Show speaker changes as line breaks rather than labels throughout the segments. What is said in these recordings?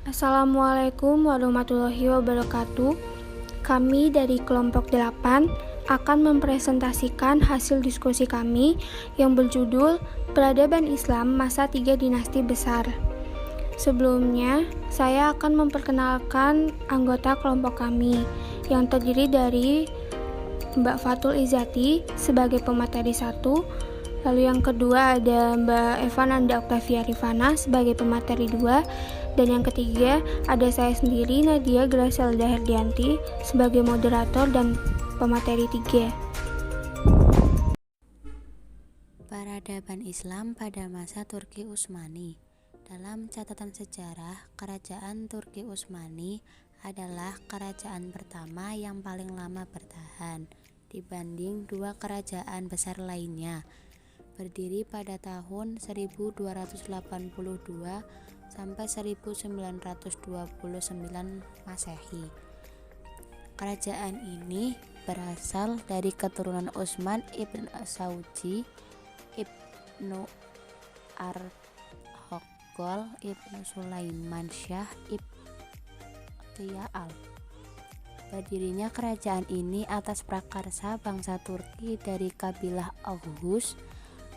Assalamualaikum warahmatullahi wabarakatuh. Kami dari kelompok 8 akan mempresentasikan hasil diskusi kami yang berjudul Peradaban Islam Masa 3 Dinasti Besar. Sebelumnya, saya akan memperkenalkan anggota kelompok kami yang terdiri dari Mbak Fatul Izati sebagai pemateri 1, lalu yang kedua ada Mbak Evananda Octavia Rifana sebagai pemateri 2, dan yang ketiga ada saya sendiri Nadia Gracelda Herdianti sebagai moderator dan pemateri 3.
Peradaban Islam pada masa Turki Utsmani. Dalam catatan sejarah, kerajaan Turki Utsmani adalah kerajaan pertama yang paling lama bertahan dibanding dua kerajaan besar lainnya. Berdiri pada tahun 1282 sampai 1929 Masehi. Kerajaan ini berasal dari keturunan Utsman ibn Sauji, Ibnu Arhogol, Ibnu Sulaiman Syah Ibtiyaal. Berdirinya kerajaan ini atas prakarsa bangsa Turki dari kabilah Oghuz,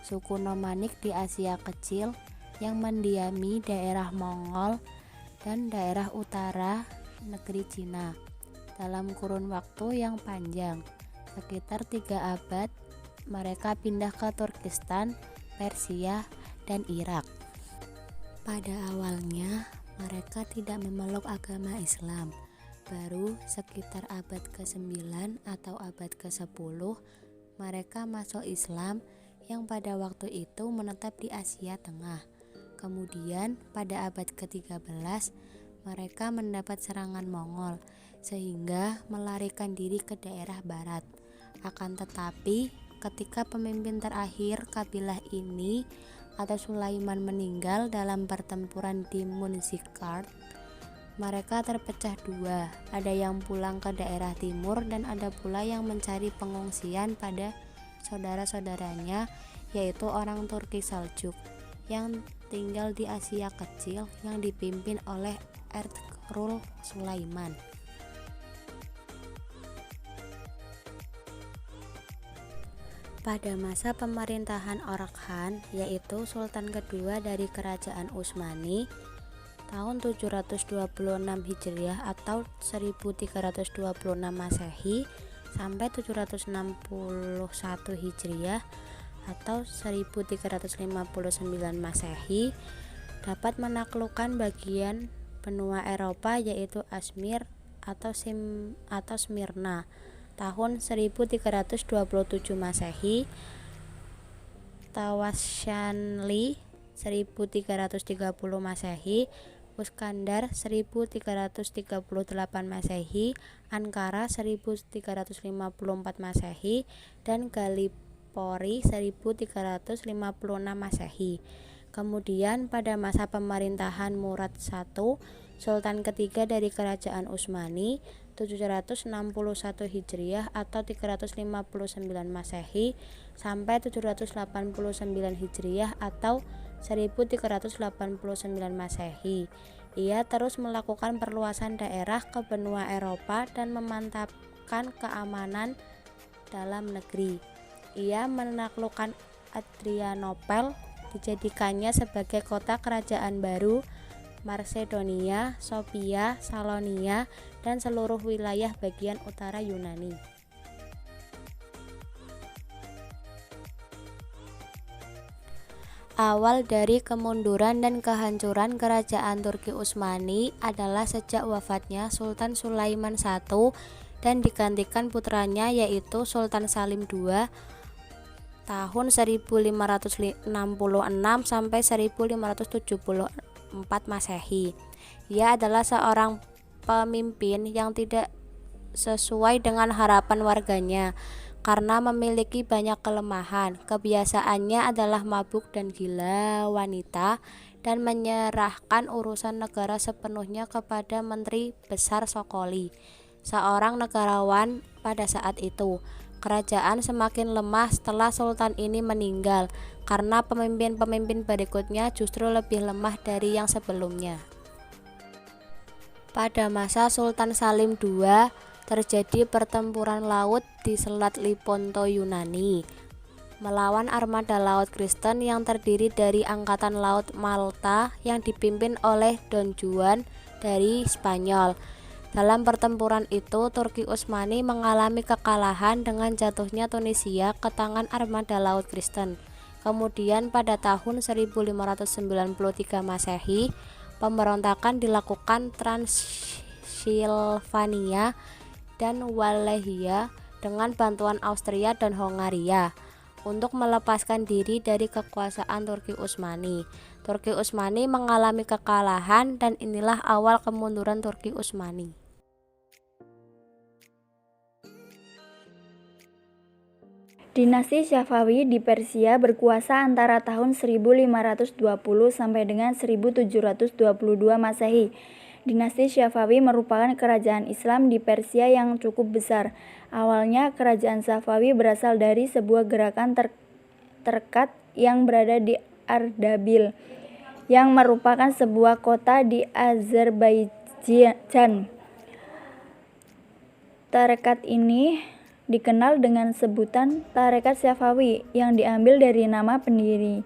suku nomadik di Asia Kecil yang mendiami daerah Mongol dan daerah utara negeri Cina dalam kurun waktu yang panjang, sekitar 3 abad. Mereka pindah ke Turkistan, Persia, dan Irak. Pada awalnya, mereka tidak memeluk agama Islam. Baru sekitar abad ke-9 atau abad ke-10, mereka masuk Islam yang pada waktu itu menetap di Asia Tengah. Kemudian pada abad ke-13, mereka mendapat serangan Mongol sehingga melarikan diri ke daerah barat. Akan tetapi, ketika pemimpin terakhir kabilah ini atau Sulaiman meninggal dalam pertempuran di Munzikard, mereka terpecah dua. Ada yang pulang ke daerah timur dan ada pula yang mencari pengungsian pada saudara-saudaranya, yaitu orang Turki Seljuk yang tinggal di Asia Kecil yang dipimpin oleh Ertugrul Sulaiman. Pada masa pemerintahan Orkhan, yaitu Sultan kedua dari Kerajaan Utsmani, tahun 726 Hijriah atau 1326 Masehi sampai 761 Hijriah atau 1359 Masehi, dapat menaklukkan bagian benua Eropa yaitu Azmir atau Smyrna tahun 1327 Masehi, Tawashanli 1330 Masehi, Uskandar 1338 Masehi, Ankara 1354 Masehi, dan Gallipoli 1356 Masehi. Kemudian pada masa pemerintahan Murad I, Sultan ketiga dari Kerajaan Utsmani, 761 Hijriah atau 359 Masehi sampai 789 Hijriah atau 1389 Masehi. Ia terus melakukan perluasan daerah ke benua Eropa dan memantapkan keamanan dalam negeri. Ia menaklukkan Adrianopel, dijadikannya sebagai kota kerajaan baru Macedonia, Sofia, Salonia, dan seluruh wilayah bagian utara Yunani. Awal dari kemunduran dan kehancuran kerajaan Turki Utsmani adalah sejak wafatnya Sultan Sulaiman I dan digantikan putranya yaitu Sultan Salim II tahun 1566 sampai 1574 Masehi. Ia adalah seorang pemimpin yang tidak sesuai dengan harapan warganya karena memiliki banyak kelemahan. Kebiasaannya adalah mabuk dan gila wanita dan menyerahkan urusan negara sepenuhnya kepada Menteri Besar Sokoli, seorang negarawan pada saat itu. Kerajaan semakin lemah setelah sultan ini meninggal karena pemimpin-pemimpin berikutnya justru lebih lemah dari yang sebelumnya. Pada masa Sultan Salim II, terjadi pertempuran laut di Selat Liponto Yunani melawan armada laut Kristen yang terdiri dari Angkatan Laut Malta yang dipimpin oleh Don Juan dari Spanyol. Dalam pertempuran itu, Turki Utsmani mengalami kekalahan dengan jatuhnya Tunisia ke tangan armada laut Kristen. Kemudian pada tahun 1593 Masehi, pemberontakan dilakukan Transilvania dan Wallachia dengan bantuan Austria dan Hongaria untuk melepaskan diri dari kekuasaan Turki Utsmani. Turki Utsmani mengalami kekalahan dan inilah awal kemunduran Turki Utsmani.
Dinasti Safawi di Persia berkuasa antara tahun 1520 sampai dengan 1722 Masehi. Dinasti Safawi merupakan kerajaan Islam di Persia yang cukup besar. Awalnya, kerajaan Safawi berasal dari sebuah gerakan terkat yang berada di Ardabil, yang merupakan sebuah kota di Azerbaijan. Tarekat ini dikenal dengan sebutan Tarekat Safawi yang diambil dari nama pendirinya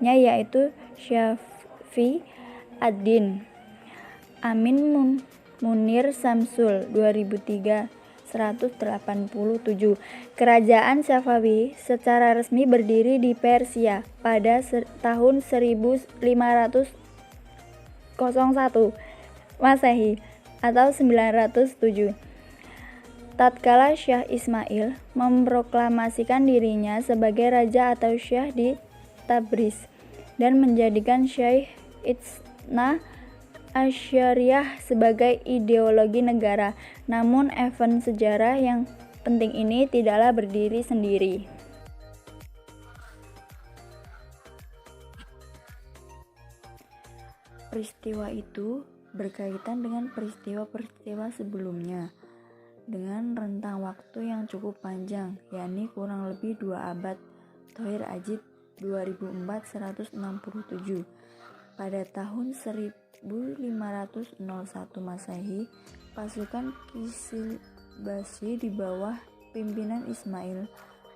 yaitu Syafi ad-Din Amin Munir Samsul 2003 187. Kerajaan Safawi secara resmi berdiri di Persia pada tahun 1501 Masehi atau 907. Tatkala Syah Ismail memproklamasikan dirinya sebagai raja atau syah di Tabriz dan menjadikan Syekh Itsna Asyariyah sebagai ideologi negara. Namun event sejarah yang penting ini tidaklah berdiri sendiri. Peristiwa itu berkaitan dengan peristiwa-peristiwa sebelumnya dengan rentang waktu yang cukup panjang, yakni kurang lebih 2 abad. Thohir Ajid 2004-167. Pada tahun 1501 Masehi, pasukan Kisilbasi di bawah pimpinan Ismail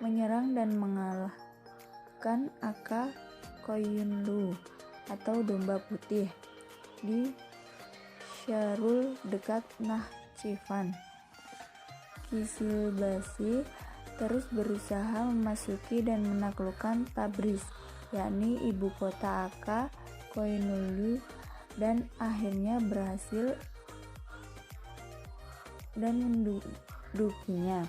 menyerang dan mengalahkan Aka Koyunlu atau domba putih di Syarul dekat Nakhchivan. Kisilbasi terus berusaha memasuki dan menaklukkan Tabriz, yakni ibu kota Aka Koyunlu, dan akhirnya berhasil dan mendudukinya.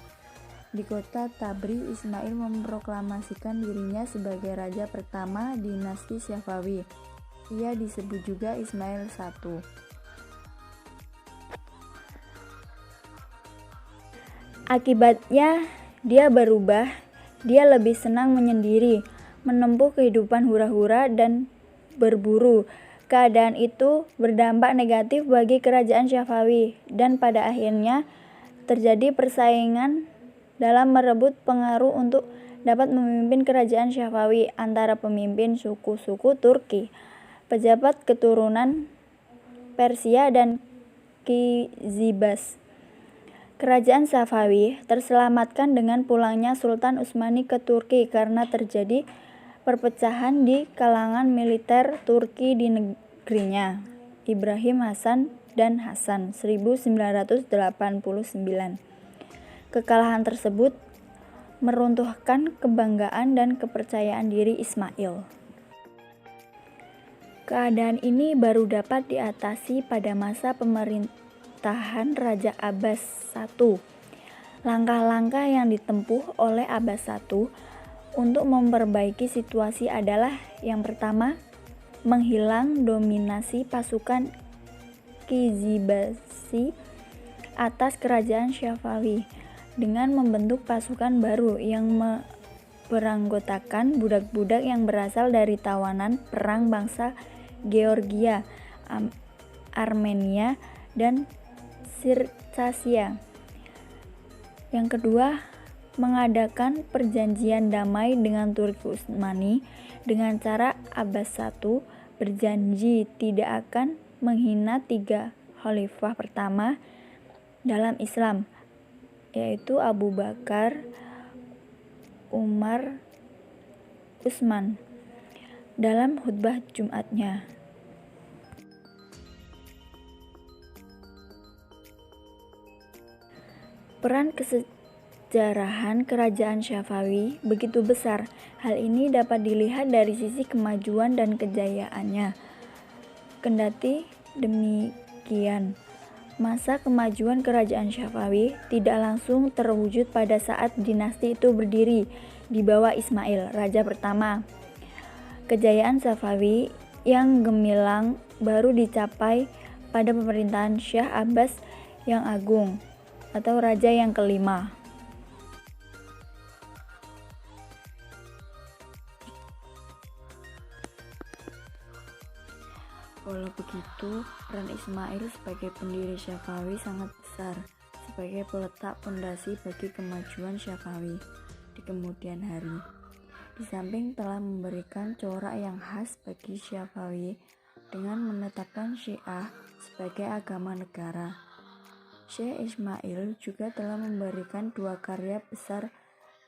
Di kota Tabriz, Ismail memproklamasikan dirinya sebagai raja pertama dinasti Safawi. Ia disebut juga Ismail I. Akibatnya, dia berubah. Dia lebih senang menyendiri, menempuh kehidupan hura-hura dan berburu. Keadaan itu berdampak negatif bagi kerajaan Safawi dan pada akhirnya terjadi persaingan dalam merebut pengaruh untuk dapat memimpin kerajaan Safawi antara pemimpin suku-suku Turki, pejabat keturunan Persia dan Kizibas. Kerajaan Safawi terselamatkan dengan pulangnya Sultan Utsmani ke Turki karena terjadi perpecahan di kalangan militer Turki di negerinya. Ibrahim Hasan dan Hasan 1989. Kekalahan tersebut meruntuhkan kebanggaan dan kepercayaan diri Ismail. Keadaan ini baru dapat diatasi pada masa pemerintahan Raja Abbas I. Langkah-langkah yang ditempuh oleh Abbas I untuk memperbaiki situasi adalah yang pertama, menghilang dominasi pasukan Kizibasi atas kerajaan Safawi dengan membentuk pasukan baru yang beranggotakan budak-budak yang berasal dari tawanan perang bangsa Georgia, Armenia, dan Sirkasia. Yang kedua, mengadakan perjanjian damai dengan Turki Utsmani dengan cara Abbas I berjanji tidak akan menghina 3 khalifah pertama dalam Islam, yaitu Abu Bakar, Umar, Utsman, dalam khutbah Jumatnya. Peran kesejarahan kerajaan Syafawi begitu besar. Hal ini dapat dilihat dari sisi kemajuan dan kejayaannya. Kendati demikian, masa kemajuan kerajaan Syafawi tidak langsung terwujud pada saat dinasti itu berdiri di bawah Ismail, raja pertama. Kejayaan Syafawi yang gemilang baru dicapai pada pemerintahan Syekh Abbas yang Agung atau raja yang kelima. Walau begitu, peran Ismail sebagai pendiri Syafawi sangat besar sebagai peletak pondasi bagi kemajuan Syafawi di kemudian hari. Di samping telah memberikan corak yang khas bagi Syafawi dengan menetapkan Syiah sebagai agama negara, Syekh Ismail juga telah memberikan dua karya besar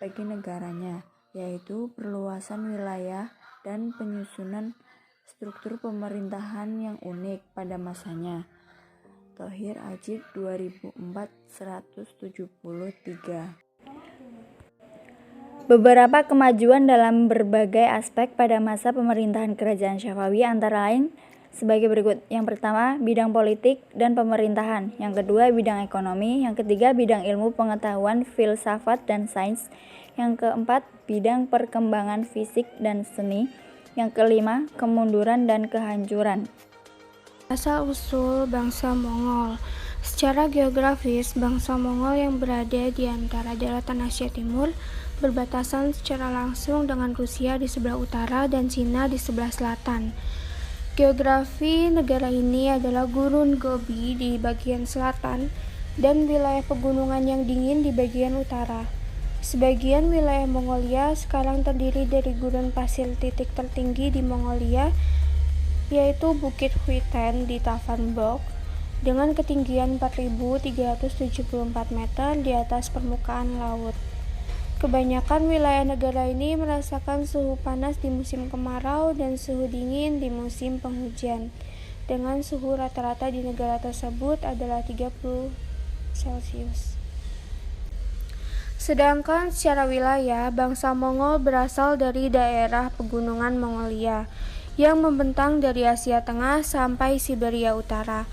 bagi negaranya, yaitu perluasan wilayah dan penyusunan struktur pemerintahan yang unik pada masanya. Thohir Ajib 2004-173. Beberapa kemajuan dalam berbagai aspek pada masa pemerintahan kerajaan Syafawi antara lain sebagai berikut. Yang pertama, bidang politik dan pemerintahan. Yang kedua, bidang ekonomi. Yang ketiga, bidang ilmu pengetahuan, filsafat, dan sains. Yang keempat, bidang perkembangan fisik dan seni. Yang kelima, kemunduran dan kehancuran.
Asal-usul bangsa Mongol. Secara geografis, bangsa Mongol yang berada di antara daratan Asia Timur berbatasan secara langsung dengan Rusia di sebelah utara dan Cina di sebelah selatan. Geografi negara ini adalah gurun Gobi di bagian selatan dan wilayah pegunungan yang dingin di bagian utara. Sebagian wilayah Mongolia sekarang terdiri dari gurun pasir. Titik tertinggi di Mongolia yaitu Bukit Huiten di Tavanbog dengan ketinggian 4.374 meter di atas permukaan laut. Kebanyakan wilayah negara ini merasakan suhu panas di musim kemarau dan suhu dingin di musim penghujan, dengan suhu rata-rata di negara tersebut adalah 30 Celcius. Sedangkan secara wilayah, bangsa Mongol berasal dari daerah pegunungan Mongolia yang membentang dari Asia Tengah sampai Siberia Utara,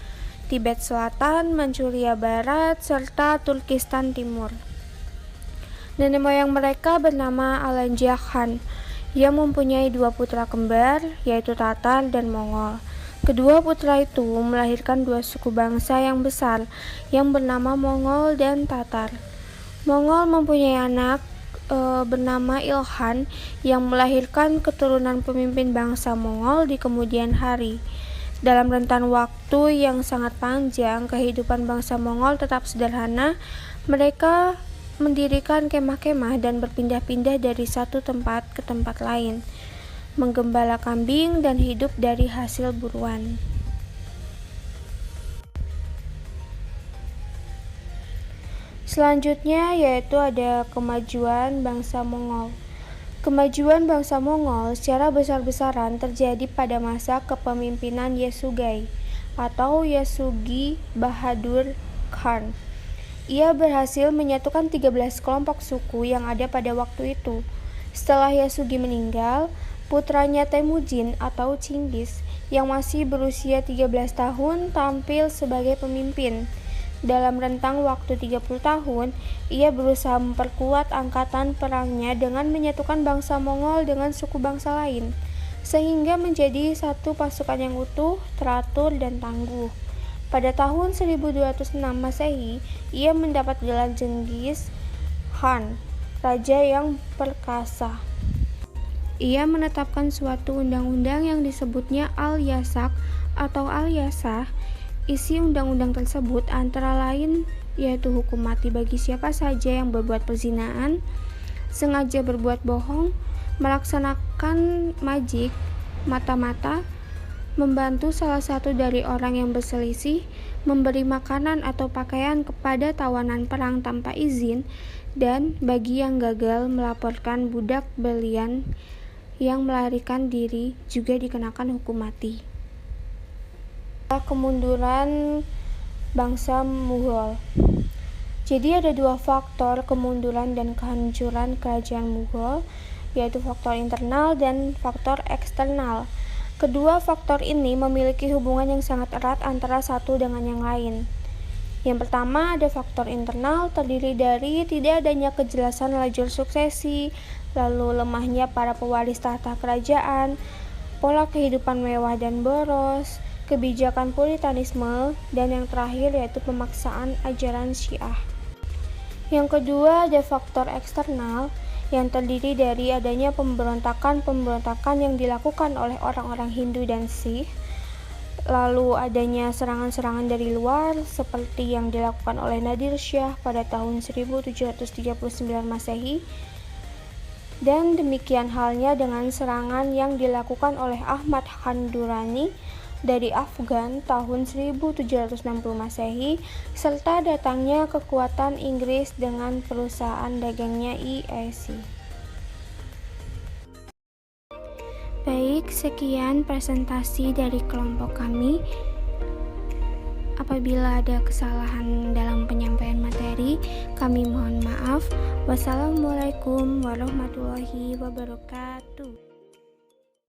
Tibet Selatan, Manchuria Barat, serta Turkistan Timur. Nenek moyang mereka bernama Alanjia Khan yang mempunyai dua putra kembar, yaitu Tatar dan Mongol. Kedua putra itu melahirkan dua suku bangsa yang besar yang bernama Mongol dan Tatar. Mongol mempunyai anak bernama Ilkhan yang melahirkan keturunan pemimpin bangsa Mongol di kemudian hari. Dalam rentan waktu yang sangat panjang, kehidupan bangsa Mongol tetap sederhana. Mereka mendirikan kemah-kemah dan berpindah-pindah dari satu tempat ke tempat lain, menggembala kambing dan hidup dari hasil buruan. Selanjutnya yaitu ada kemajuan bangsa Mongol. Kemajuan bangsa Mongol secara besar-besaran terjadi pada masa kepemimpinan Yesugei atau Yasugi Bahadur Khan. Ia berhasil menyatukan 13 kelompok suku yang ada pada waktu itu. Setelah Yasugi meninggal, putranya Temujin atau Chinggis yang masih berusia 13 tahun tampil sebagai pemimpin. Dalam rentang waktu 30 tahun, ia berusaha memperkuat angkatan perangnya dengan menyatukan bangsa Mongol dengan suku bangsa lain, sehingga menjadi satu pasukan yang utuh, teratur, dan tangguh. Pada tahun 1206 Masehi, ia mendapat gelar Jenghis Khan, raja yang perkasa. Ia menetapkan suatu undang-undang yang disebutnya Al-Yasak atau Al-Yasah. Isi undang-undang tersebut antara lain yaitu hukum mati bagi siapa saja yang berbuat perzinaan, sengaja berbuat bohong, melaksanakan majik, mata-mata, membantu salah satu dari orang yang berselisih, memberi makanan atau pakaian kepada tawanan perang tanpa izin, dan bagi yang gagal melaporkan budak belian yang melarikan diri juga dikenakan hukum mati. Kemunduran bangsa Mughal. Jadi ada dua faktor kemunduran dan kehancuran kerajaan Mughal, yaitu faktor internal dan faktor eksternal. Kedua faktor ini memiliki hubungan yang sangat erat antara satu dengan yang lain. Yang pertama ada faktor internal, terdiri dari tidak adanya kejelasan lajur suksesi, lalu lemahnya para pewaris tahta kerajaan, pola kehidupan mewah dan boros, kebijakan puritanisme, dan yang terakhir yaitu pemaksaan ajaran Syiah. Yang kedua ada faktor eksternal, yang terdiri dari adanya pemberontakan yang dilakukan oleh orang-orang Hindu dan Sikh, lalu adanya serangan-serangan dari luar seperti yang dilakukan oleh Nadir Shah pada tahun 1739 Masehi, dan demikian halnya dengan serangan yang dilakukan oleh Ahmad Khan Durrani dari Afgan tahun 1760 Masehi, serta datangnya kekuatan Inggris dengan perusahaan dagangnya EAC. Baik, sekian presentasi dari kelompok kami. Apabila ada kesalahan dalam penyampaian materi, kami mohon maaf. Wassalamualaikum warahmatullahi wabarakatuh.